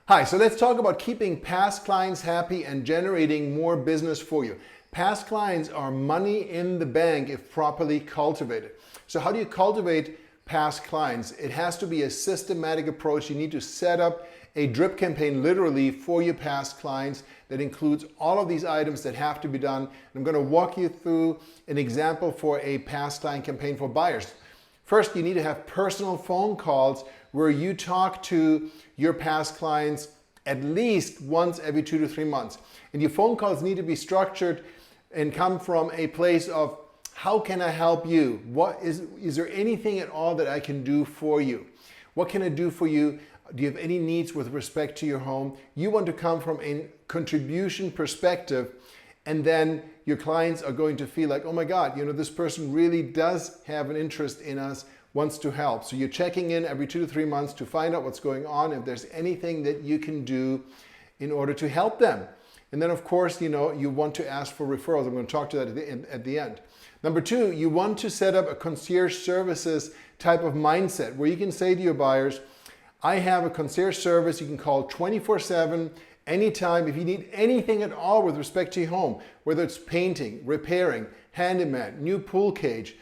Hi, so let's talk about keeping past clients happy and generating more business for you. Past clients are money in the bank if properly cultivated. So how do you cultivate past clients? It has to be a systematic approach. You need to set up a drip campaign literally for your past clients that includes all of these items that have to be done. I'm going to walk you through an example for a past client campaign for buyers. First, you need to have personal phone calls where you talk to your past clients at least once every 2 to 3 months. And your phone calls need to be structured and come from a place of, how can I help you? Is there anything at all that I can do for you? What can I do for you? Do you have any needs with respect to your home? You want to come from a contribution perspective, and then your clients are going to feel like, oh my God, this person really does have an interest in us, wants to help. So you're checking in every 2 to 3 months to find out what's going on, if there's anything that you can do in order to help them. And then of course, you want to ask for referrals. I'm going to talk to that at the end. Number 2, you want to set up a concierge services type of mindset where you can say to your buyers, I have a concierge service you can call 24/7 anytime if you need anything at all with respect to your home, whether it's painting, repairing, handyman, new pool cage,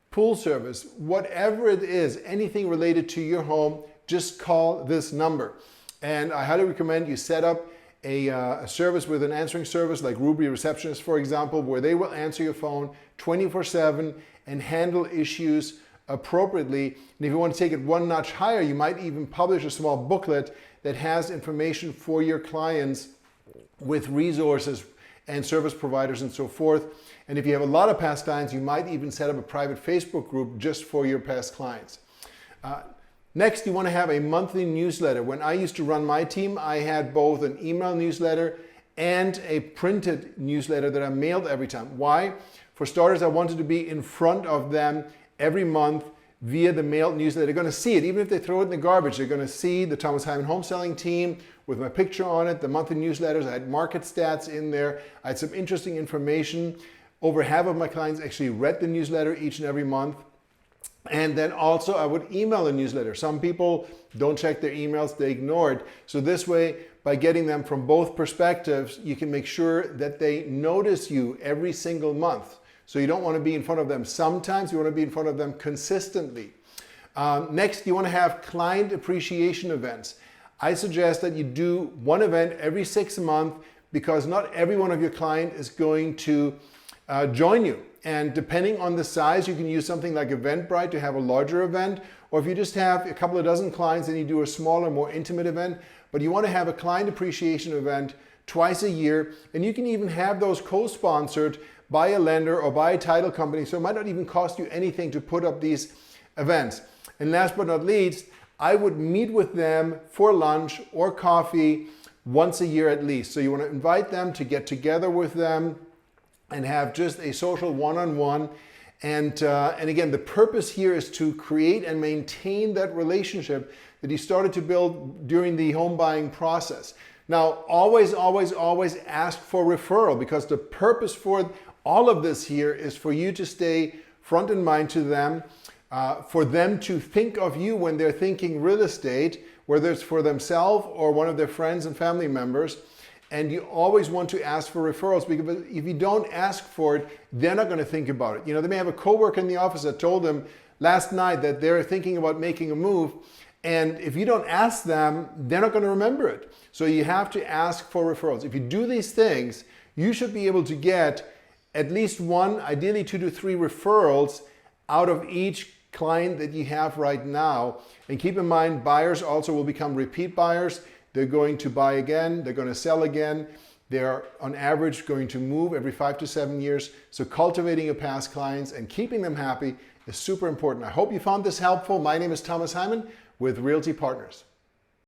pool service, whatever it is, anything related to your home, just call this number. And I highly recommend you set up a service with an answering service like Ruby Receptionist, for example, where they will answer your phone 24/7 and handle issues appropriately. And if you want to take it one notch higher, you might even publish a small booklet that has information for your clients with resources and service providers and so forth. And if you have a lot of past clients, you might even set up a private Facebook group just for your past clients. Next, you want to have a monthly newsletter. When I used to run my team, I had both an email newsletter and a printed newsletter that I mailed every time. Why? For starters, I wanted to be in front of them every month via the mailed newsletter. They're going to see it. Even if they throw it in the garbage, they're going to see the Thomas Heimann home selling team with my picture on it, the monthly newsletters. I had market stats in there. I had some interesting information. Over half of my clients actually read the newsletter each and every month. And then also I would email a newsletter. Some people don't check their emails, they ignore it. So this way, by getting them from both perspectives, you can make sure that they notice you every single month. So you don't want to be in front of them sometimes, you want to be in front of them consistently. Next, you want to have client appreciation events. I suggest that you do one event every 6 months because not every one of your clients is going to join you. And depending on the size, you can use something like Eventbrite to have a larger event. Or if you just have a couple of dozen clients, then you do a smaller, more intimate event. But you want to have a client appreciation event twice a year. And you can even have those co-sponsored by a lender or by a title company. So it might not even cost you anything to put up these events. And last but not least, I would meet with them for lunch or coffee once a year at least. So you want to invite them to get together with them and have just a social one-on-one. And again, the purpose here is to create and maintain that relationship that you started to build during the home buying process. Now, always, always, always ask for referral, because the purpose for all of this here is for you to stay front in mind to them, for them to think of you when they're thinking real estate, whether it's for themselves or one of their friends and family members. And you always want to ask for referrals, because if you don't ask for it, they're not going to think about it. They may have a coworker in the office that told them last night that they're thinking about making a move. And if you don't ask them, they're not going to remember it. So you have to ask for referrals. If you do these things, you should be able to get at least 1, ideally 2 to 3 referrals out of each client that you have right now. And keep in mind, buyers also will become repeat buyers. They're going to buy again, they're going to sell again. They're on average going to move every 5 to 7 years. So cultivating your past clients and keeping them happy is super important. I hope you found this helpful. My name is Thomas Heimann with Realty Partners.